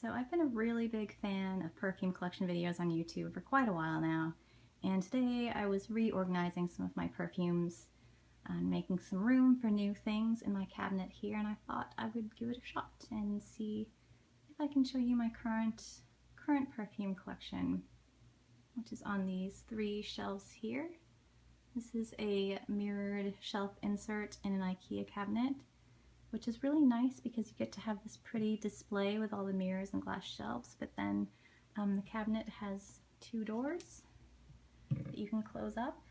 So I've been a really big fan of perfume collection videos on YouTube for quite a while now, and today I was reorganizing some of my perfumes and making some room for new things in my cabinet here, and I thought I would give it a shot and see if I can show you my current perfume collection, which is on these 3 shelves here. This is a mirrored shelf insert in an IKEA cabinet, which is really nice because you get to have this pretty display with all the mirrors and glass shelves, but then the cabinet has 2 doors that you can close up.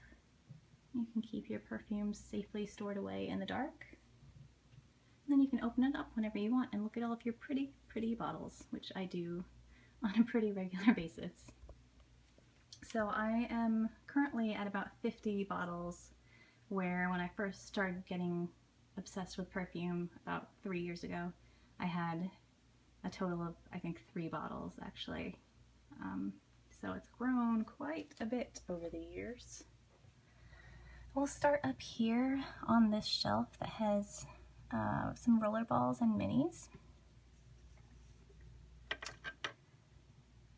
You can keep your perfumes safely stored away in the dark. And then you can open it up whenever you want and look at all of your pretty, pretty bottles, which I do on a pretty regular basis. So I am currently at about 50 bottles, where when I first started getting obsessed with perfume about 3 years ago, I had a total of, I think, 3 bottles actually. So it's grown quite a bit over the years. We'll start up here on this shelf that has some rollerballs and minis.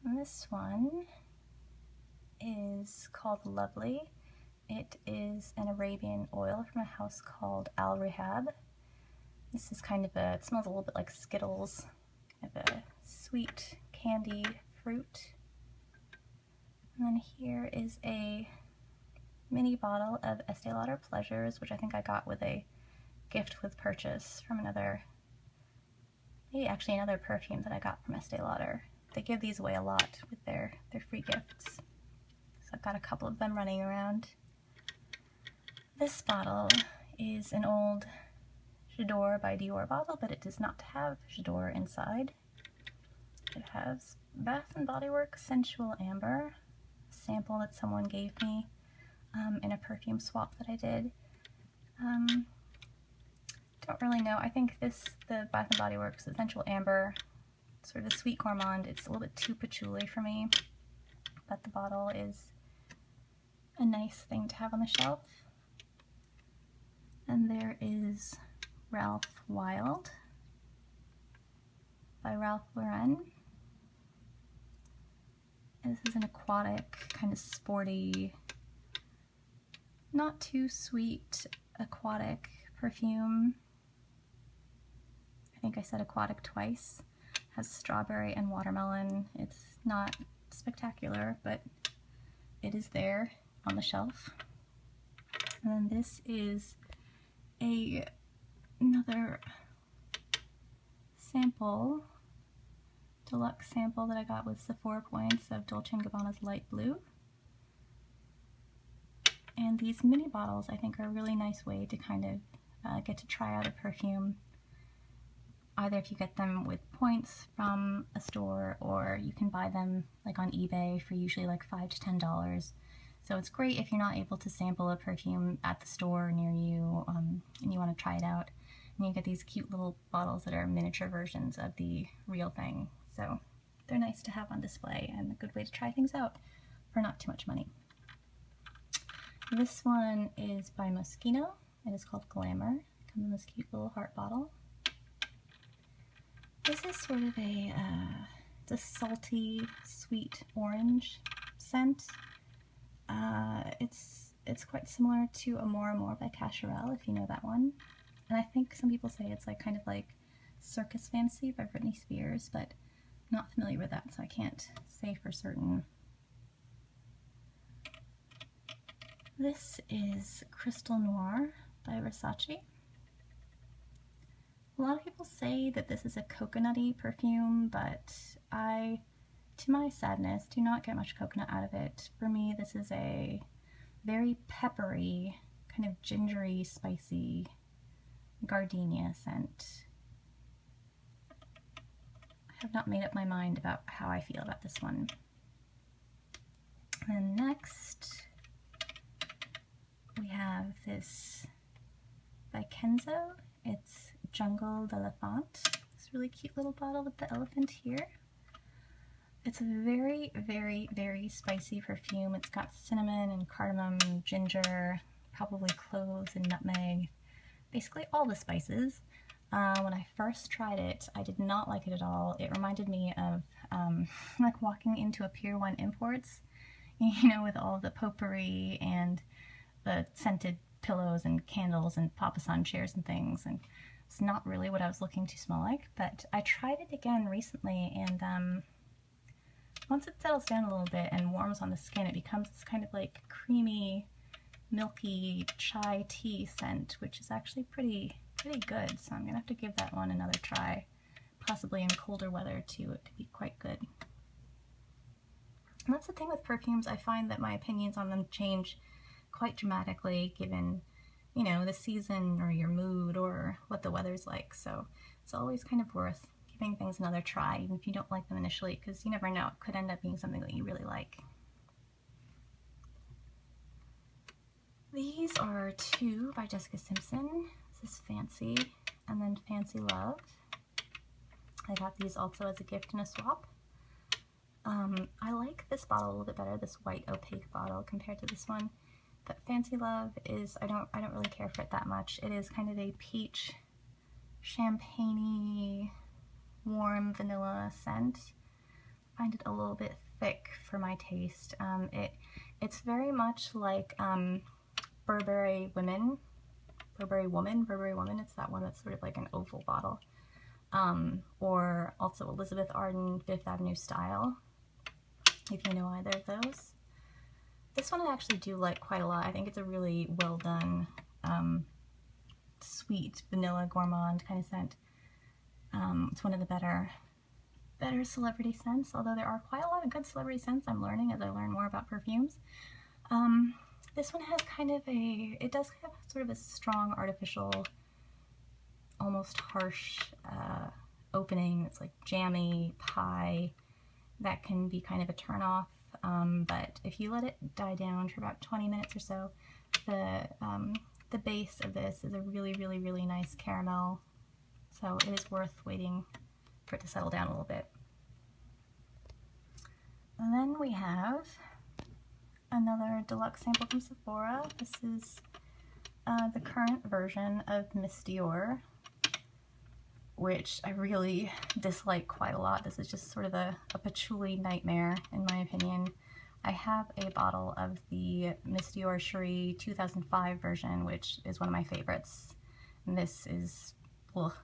And this one is called Lovely. It is an Arabian oil from a house called Al Rehab. This is kind of it smells a little bit like Skittles, kind of a sweet candy fruit. And then here is a mini bottle of Estee Lauder Pleasures, which I think I got with a gift with purchase from maybe actually another perfume that I got from Estee Lauder. They give these away a lot with their free gifts. So I've got a couple of them running around. This bottle is an old J'adore by Dior bottle, but it does not have J'adore inside. It has Bath & Body Works Sensual Amber, a sample that someone gave me in a perfume swap that I did. Don't really know. I think the Bath & Body Works Sensual Amber, sort of a sweet gourmand, it's a little bit too patchouli for me, but the bottle is a nice thing to have on the shelf. And there is Ralph Wild by Ralph Lauren. This is an aquatic, kind of sporty, not too sweet aquatic perfume. I think I said aquatic twice. Has strawberry and watermelon. It's not spectacular, but it is there on the shelf. And then this is another sample, deluxe sample that I got with Sephora points of Dolce & Gabbana's Light Blue. And these mini bottles I think are a really nice way to kind of get to try out a perfume, either if you get them with points from a store, or you can buy them like on eBay for usually like $5 to $10. So it's great if you're not able to sample a perfume at the store near you and you want to try it out. And you get these cute little bottles that are miniature versions of the real thing. So they're nice to have on display and a good way to try things out for not too much money. This one is by Moschino. It is called Glamour. It comes in this cute little heart bottle. This is sort of it's a salty, sweet orange scent. It's quite similar to a Moir by Cacharel, if you know that one. And I think some people say it's like kind of like Circus Fantasy by Britney Spears, but I'm not familiar with that, so I can't say for certain. This is Krystal Noir by Versace. A lot of people say that this is a coconutty perfume, but I, to my sadness, do not get much coconut out of it. For me, this is a very peppery, kind of gingery, spicy gardenia scent. I have not made up my mind about how I feel about this one. And next, we have this by Kenzo. It's Jungle d'Elephant. This really cute little bottle with the elephant here. It's a very, very, very spicy perfume. It's got cinnamon and cardamom, ginger, probably cloves and nutmeg, basically all the spices. When I first tried it, I did not like it at all. It reminded me of like walking into a Pier 1 Imports, you know, with all the potpourri and the scented pillows and candles and papasan chairs and things, and it's not really what I was looking to smell like. But I tried it again recently, and once it settles down a little bit and warms on the skin, it becomes this kind of like creamy, milky chai tea scent, which is actually pretty good. So I'm gonna have to give that one another try, possibly in colder weather too. It could be quite good. And that's the thing with perfumes. I find that my opinions on them change quite dramatically given, you know, the season or your mood or what the weather's like. So it's always kind of worth giving things another try, even if you don't like them initially, because you never know, it could end up being something that you really like. These are two by Jessica Simpson. This is Fancy and then Fancy Love. I got these also as a gift and a swap. I like this bottle a little bit better, this white opaque bottle, compared to this one. But Fancy Love is, I don't really care for it that much. It is kind of a peach, champagne-y, warm vanilla scent. I find it a little bit thick for my taste. It's very much like Burberry Woman, it's that one that's sort of like an oval bottle. Or also Elizabeth Arden Fifth Avenue Style, if you know either of those. This one I actually do like quite a lot. I think it's a really well done, sweet, vanilla, gourmand kind of scent. It's one of the better celebrity scents, although there are quite a lot of good celebrity scents I'm learning as I learn more about perfumes. This one has kind of it does have sort of a strong, artificial, almost harsh opening. It's like jammy pie. That can be kind of a turn-off, but if you let it die down for about 20 minutes or so, the base of this is a really nice caramel, so it is worth waiting for it to settle down a little bit. And then we have another deluxe sample from Sephora. This is the current version of Miss Dior, which I really dislike quite a lot. This is just sort of a patchouli nightmare, in my opinion. I have a bottle of the Miss Dior Cherie 2005 version, which is one of my favorites. And this is, ugh,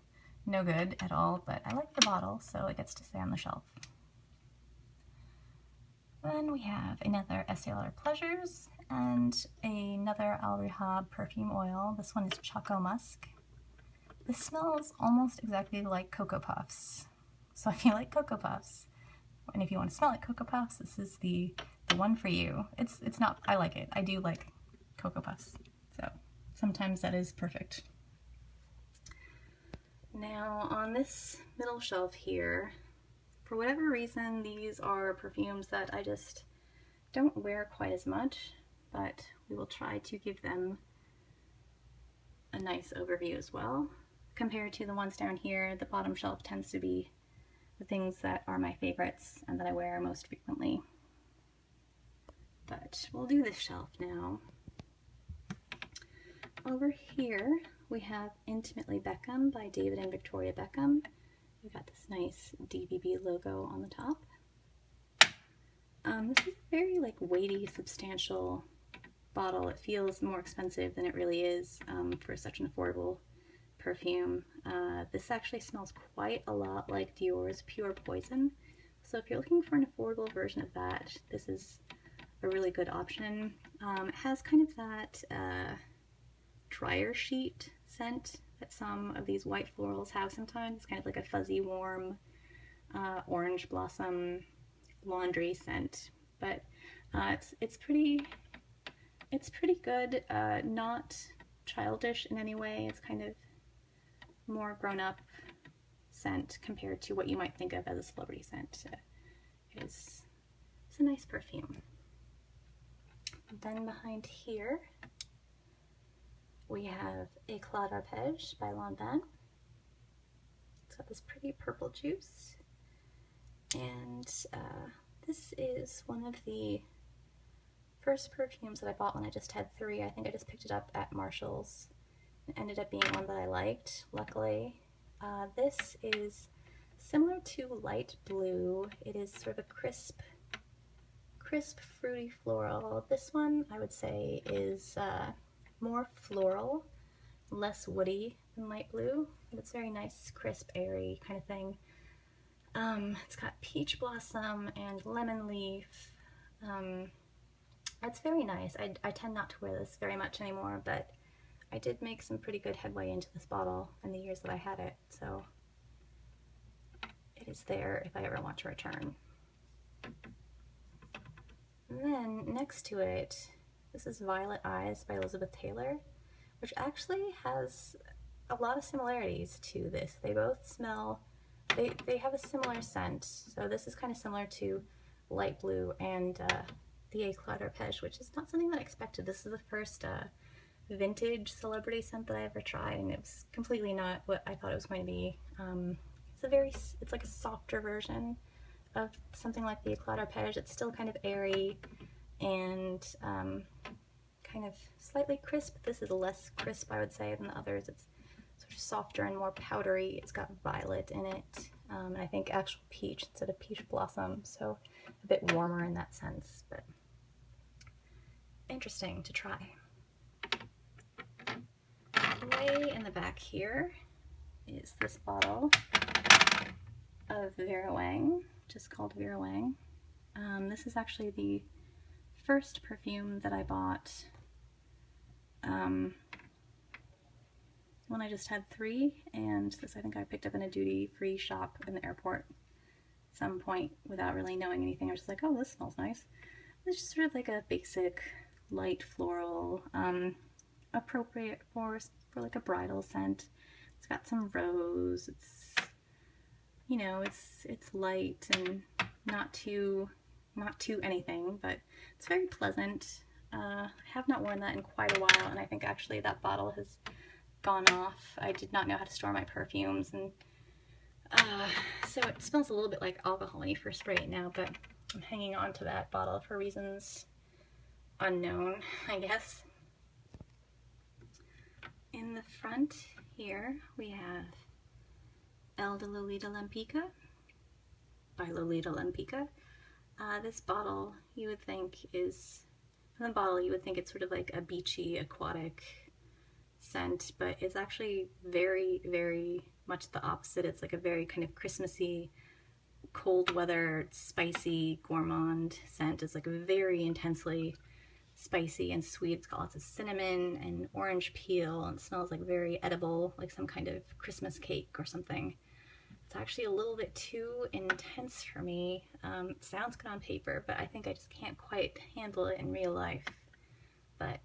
no good at all, but I like the bottle, so it gets to stay on the shelf. Then we have another Estee Lauder Pleasures and another Al Rehab perfume oil. This one is Choco Musk. This smells almost exactly like Cocoa Puffs. So if you like Cocoa Puffs, and if you want to smell like Cocoa Puffs, this is the one for you. It's not, I like it. I do like Cocoa Puffs. So sometimes that is perfect. Now on this middle shelf here, for whatever reason, these are perfumes that I just don't wear quite as much, but we will try to give them a nice overview as well. Compared to the ones down here, the bottom shelf tends to be the things that are my favorites and that I wear most frequently. But we'll do this shelf now. Over here, we have Intimately Beckham by David and Victoria Beckham. We've got this nice DBB logo on the top. This is a very weighty, substantial bottle. It feels more expensive than it really is for such an affordable perfume. This actually smells quite a lot like Dior's Pure Poison. So if you're looking for an affordable version of that, this is a really good option. It has kind of that dryer sheet scent that some of these white florals have sometimes. It's kind of like a fuzzy, warm, orange blossom laundry scent. But it's pretty good. Not childish in any way. It's kind of more grown-up scent compared to what you might think of as a celebrity scent. It's a nice perfume. And then behind here, we have Eclat d'Arpège by Lanvin. It's got this pretty purple juice. And this is one of the first perfumes that I bought when I just had 3. I think I just picked it up at Marshall's. It ended up being one that I liked, luckily. This is similar to light blue. It is sort of a crisp, fruity floral. This one I would say is more floral, less woody than light blue. It's very nice, crisp, airy kind of thing. It's got peach blossom and lemon leaf. It's very nice. I tend not to wear this very much anymore, but I did make some pretty good headway into this bottle in the years that I had it, so it is there if I ever want to return. And then next to it, this is Violet Eyes by Elizabeth Taylor, which actually has a lot of similarities to this. They both smell, they have a similar scent. So this is kind of similar to light blue and the Eclat Arpège, which is not something that I expected. This is the first vintage celebrity scent that I ever tried, and it was completely not what I thought it was going to be. It's like a softer version of something like the Eclat Arpège. It's still kind of airy and kind of slightly crisp. This is less crisp, I would say, than the others. It's sort of softer and more powdery. It's got violet in it, and I think actual peach instead of peach blossom, so a bit warmer in that sense, but interesting to try. Way in the back here is this bottle of Vera Wang, just called Vera Wang. This is actually the first perfume that I bought when I just had 3, and this I think I picked up in a duty-free shop in the airport at some point without really knowing anything. I was just like, oh, this smells nice. It's just sort of like a basic light floral, appropriate for like a bridal scent. It's got some rose. It's, you know, it's light and not too anything, but it's very pleasant. I have not worn that in quite a while, and I think actually that bottle has gone off. I did not know how to store my perfumes, and so it smells a little bit like alcohol when you first spray it now, but I'm hanging on to that bottle for reasons unknown, I guess. In the front here we have El de Lolita Lempica by Lolita Lempica. This bottle you would think is, from the bottle you would think it's sort of like a beachy, aquatic scent, but it's actually very, very much the opposite. It's like a very kind of Christmassy, cold weather, spicy, gourmand scent. It's like very intensely spicy and sweet. It's got lots of cinnamon and orange peel, and it smells like very edible, like some kind of Christmas cake or something. It's actually a little bit too intense for me. It sounds good on paper, but I think I just can't quite handle it in real life. But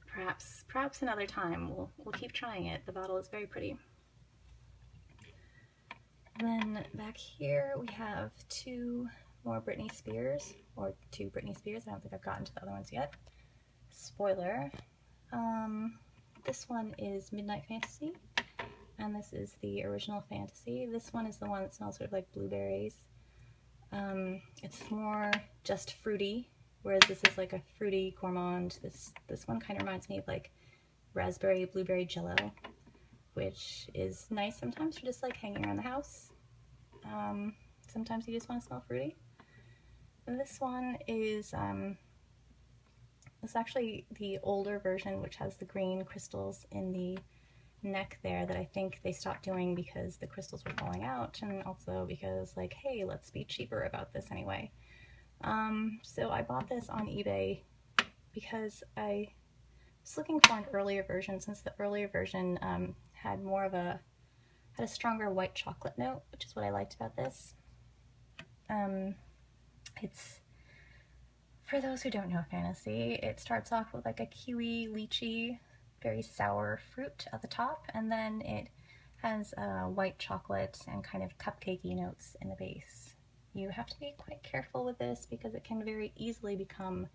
perhaps another time we'll keep trying it. The bottle is very pretty. And then back here we have 2 more Britney Spears, or 2 Britney Spears. I don't think I've gotten to the other ones yet. Spoiler. This one is Midnight Fantasy, and this is the original Fantasy. This one is the one that smells sort of like blueberries. It's more just fruity, whereas this is like a fruity gourmand. This one kind of reminds me of like raspberry blueberry jello, which is nice sometimes for just like hanging around the house. Sometimes you just want to smell fruity. And this one is it's actually the older version, which has the green crystals in the neck there that I think they stopped doing because the crystals were falling out, and also because, like, hey, let's be cheaper about this anyway. So I bought this on eBay because I was looking for an earlier version, since the earlier version had a stronger white chocolate note, which is what I liked about this. It's, for those who don't know Fantasy, it starts off with like a kiwi, lychee, very sour fruit at the top, and then it has white chocolate and kind of cupcakey notes in the base. You have to be quite careful with this because it can very easily become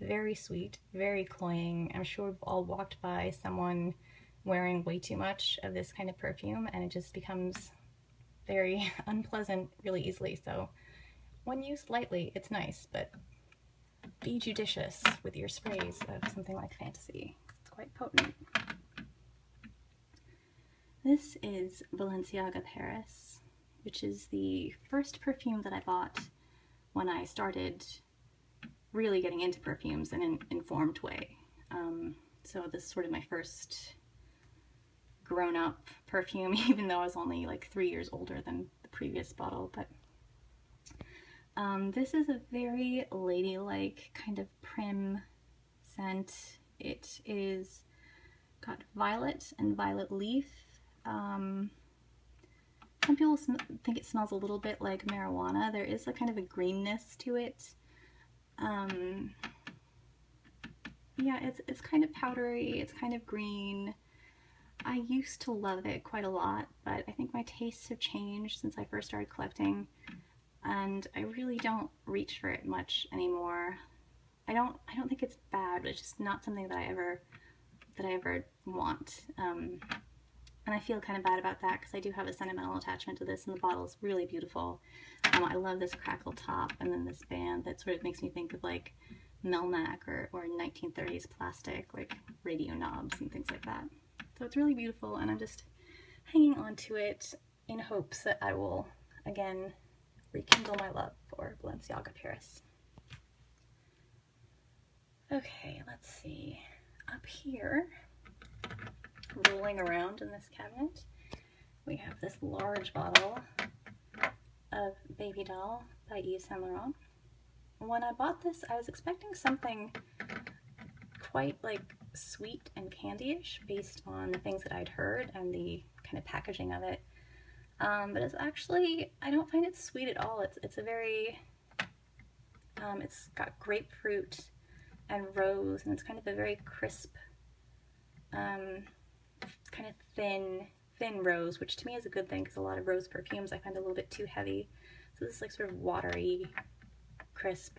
very sweet, very cloying. I'm sure we've all walked by someone wearing way too much of this kind of perfume, and it just becomes very unpleasant really easily. So when used lightly, it's nice, but be judicious with your sprays of something like Fantasy. It's quite potent. This is Balenciaga Paris, which is the first perfume that I bought when I started really getting into perfumes in an informed way. So this is sort of my first grown-up perfume, even though I was only like 3 years older than the previous bottle. But this is a very ladylike kind of prim scent. It is got violet and violet leaf. Some people think it smells a little bit like marijuana. There is a kind of a greenness to it. Yeah, it's kind of powdery, it's kind of green. I used to love it quite a lot, but I think my tastes have changed since I first started collecting, and I really don't reach for it much anymore. I don't think it's bad, but it's just not something that I ever want. And I feel kind of bad about that because I do have a sentimental attachment to this, and the bottle is really beautiful. I love this crackle top and then this band that sort of makes me think of like Melmac or 1930s plastic, like radio knobs and things like that. So it's really beautiful, and I'm just hanging on to it in hopes that I will, again, rekindle my love for Balenciaga Paris. Okay, let's see. Up here, rolling around in this cabinet, we have this large bottle of Baby Doll by Yves Saint Laurent. When I bought this, I was expecting something quite like sweet and candy-ish based on the things that I'd heard and the kind of packaging of it. But it's actually, I don't find it sweet at all. It's a very, it's got grapefruit and rose, and it's kind of a very crisp, kind of thin rose, which to me is a good thing because a lot of rose perfumes I find a little bit too heavy. So this is like sort of watery, crisp,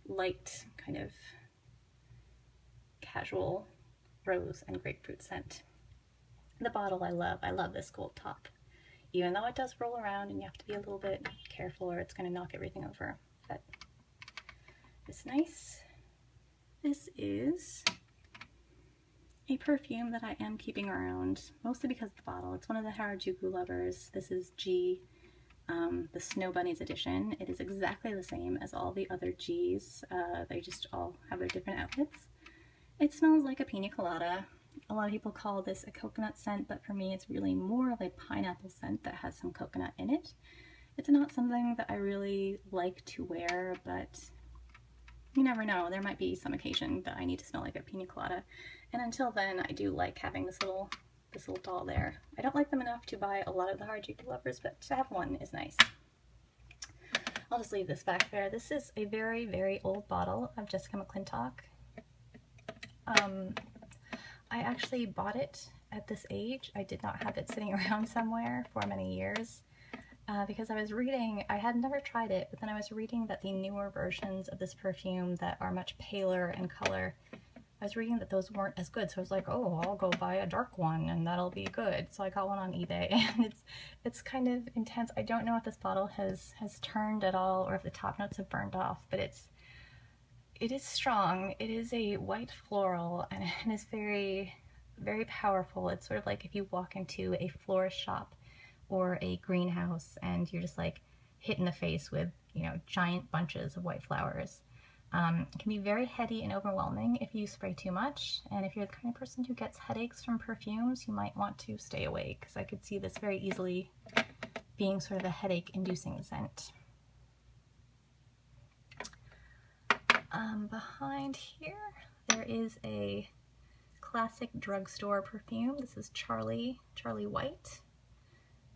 light, kind of casual rose and grapefruit scent. The bottle I love. I love this gold top, even though it does roll around and you have to be a little bit careful or it's going to knock everything over. But it's nice. This is a perfume that I am keeping around, mostly because of the bottle. It's one of the Harajuku lovers. This is G, the Snow Bunnies edition. It is exactly the same as all the other Gs. They just all have their different outfits. It smells like a pina colada. A lot of people call this a coconut scent, but for me it's really more of a pineapple scent that has some coconut in it. It's not something that I really like to wear, but you never know. There might be some occasion that I need to smell like a pina colada. And until then, I do like having this little doll there. I don't like them enough to buy a lot of the Harajuku lovers, but to have one is nice. I'll just leave this back there. This is a very, very old bottle of Jessica McClintock. I actually bought it at this age. I did not have it sitting around somewhere for many years because I was reading, I had never tried it, but then I was reading that the newer versions of this perfume that are much paler in color, I was reading that those weren't as good. So I was like, oh, I'll go buy a dark one and that'll be good. So I got one on eBay, and it's kind of intense. I don't know if this bottle has turned at all or if the top notes have burned off, but it is strong. It is a white floral, and it is very, very powerful. It's sort of like if you walk into a florist shop or a greenhouse and you're just like hit in the face with, you know, giant bunches of white flowers. It can be very heady and overwhelming if you spray too much, and if you're the kind of person who gets headaches from perfumes, you might want to stay away, because I could see this very easily being sort of a headache-inducing scent. Behind here, there is a classic drugstore perfume. This is Charlie White.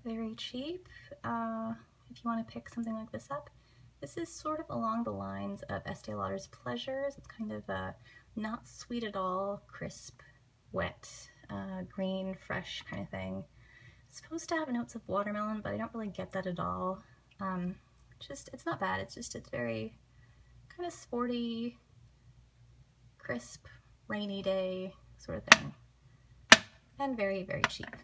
Very cheap. If you want to pick something like this up. This is sort of along the lines of Estee Lauder's Pleasures. It's kind of not sweet at all, crisp, wet, green, fresh kind of thing. It's supposed to have notes of watermelon, but I don't really get that at all. It's not bad. It's very kind of sporty, crisp, rainy day sort of thing, and very, very cheap.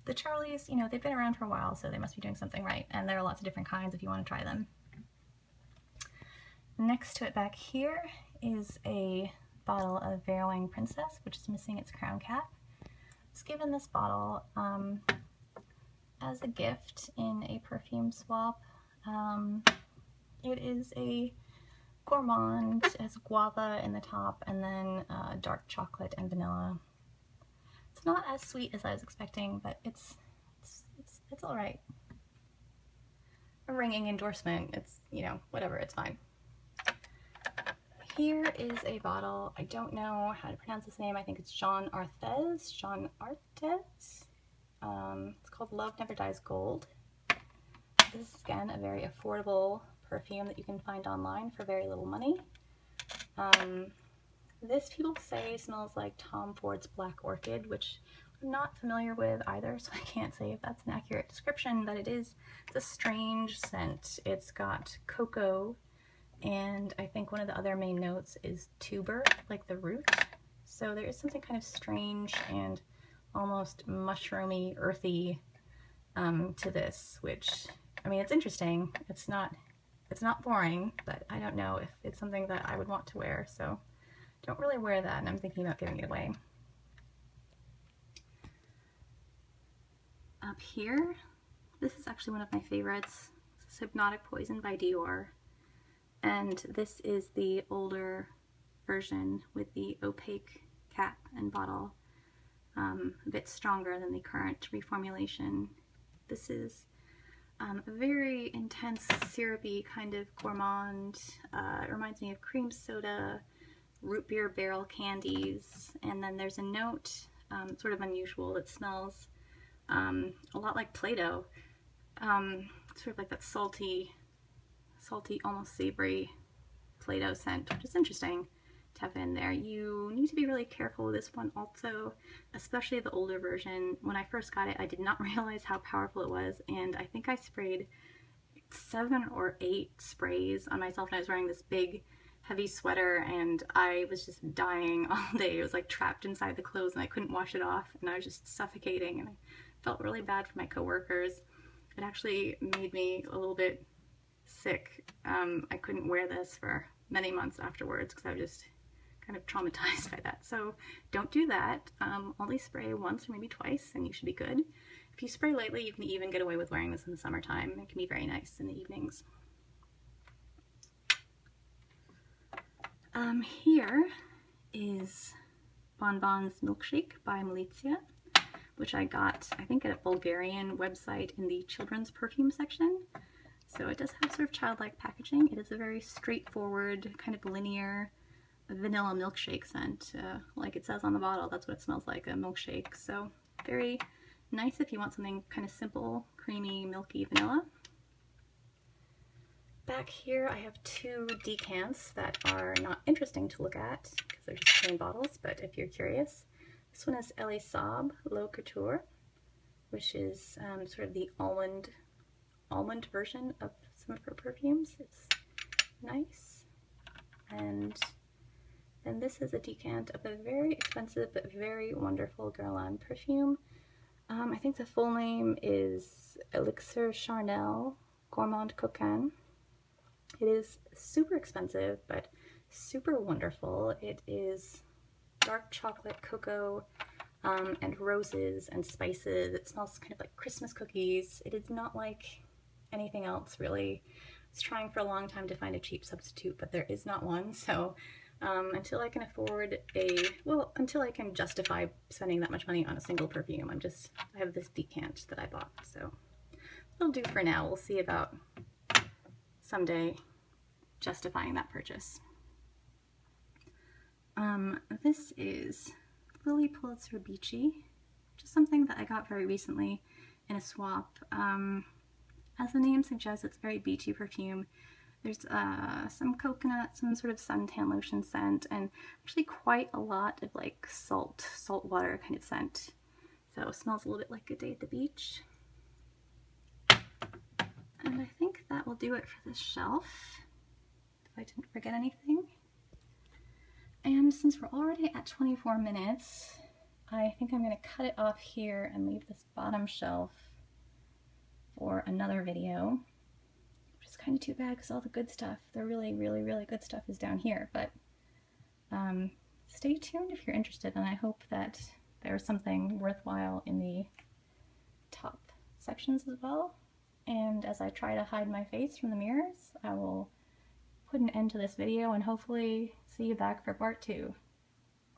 The Charlies, you know, they've been around for a while, so they must be doing something right, and there are lots of different kinds if you want to try them. Next to it back here is a bottle of Vera Wang Princess, which is missing its crown cap. was given this bottle as a gift in a perfume swap. It is a gourmand. It has guava in the top and then dark chocolate and vanilla. It's not as sweet as I was expecting, but it's all right. A ringing endorsement. It's, you know, whatever, it's fine. Here is a bottle. I don't know how to pronounce this name. I think it's Jean Arthez. Jean Arthez. It's called Love Never Dies Gold. This is, again, a very affordable perfume that you can find online for very little money. This, people say, smells like Tom Ford's Black Orchid, which I'm not familiar with either, so I can't say if that's an accurate description, but it's a strange scent. It's got cocoa, and I think one of the other main notes is tuber, like the root. So there is something kind of strange and almost mushroomy, earthy to this, which, I mean, it's interesting. It's not boring, but I don't know if it's something that I would want to wear, so don't really wear that, and I'm thinking about giving it away. Up here, this is actually one of my favorites. This is Hypnotic Poison by Dior, and this is the older version with the opaque cap and bottle, a bit stronger than the current reformulation. This is a very intense, syrupy kind of gourmand. It reminds me of cream soda, root beer barrel candies, and then there's a note, sort of unusual, that smells a lot like Play-Doh. Sort of like that salty, almost savory Play-Doh scent, which is interesting to have in there. You need to be really careful with this one also, especially the older version. When I first got it, I did not realize how powerful it was, and I think I sprayed 7 or 8 sprays on myself, and I was wearing this big heavy sweater, and I was just dying all day. It was like trapped inside the clothes, and I couldn't wash it off, and I was just suffocating, and I felt really bad for my coworkers. It actually made me a little bit sick. I couldn't wear this for many months afterwards because I was just kind of traumatized by that. So don't do that. Only spray once or maybe twice and you should be good. If you spray lightly, you can even get away with wearing this in the summertime. It can be very nice in the evenings. Here is Bonbons Milkshake by Malizia, which I got, I think, at a Bulgarian website in the children's perfume section. So it does have sort of childlike packaging. It is a very straightforward, kind of linear vanilla milkshake scent. Like it says on the bottle, that's what it smells like, a milkshake. So very nice if you want something kind of simple, creamy, milky vanilla. Back here I have 2 decants that are not interesting to look at because they're just plain bottles, but if you're curious. This one is Elie Saab Low Couture, which is sort of the almond version of some of her perfumes. It's nice. And then this is a decant of a very expensive but very wonderful Guerlain perfume. I think the full name is Elixir Charnel Gourmand Coquin. It is super expensive but super wonderful. It is dark chocolate, cocoa, and roses and spices. It smells kind of like Christmas cookies. It is not like anything else, really. I was trying for a long time to find a cheap substitute, but there is not one. So until I can afford until I can justify spending that much money on a single perfume, I have this decant that I bought. So it'll do for now. We'll see about someday justifying that purchase. This is Lily Pulitzer Beachy, which is something that I got very recently in a swap. As the name suggests, it's very beachy perfume. There's some coconut, some sort of suntan lotion scent, and actually quite a lot of like salt water kind of scent. So it smells a little bit like a day at the beach. And I think that will do it for this shelf, if I didn't forget anything. And since we're already at 24 minutes, I think I'm going to cut it off here and leave this bottom shelf for another video, which is kind of too bad because all the good stuff, the really good stuff, is down here. But stay tuned if you're interested, and I hope that there's something worthwhile in the top sections as well. And as I try to hide my face from the mirrors, I will put an end to this video and hopefully see you back for part 2.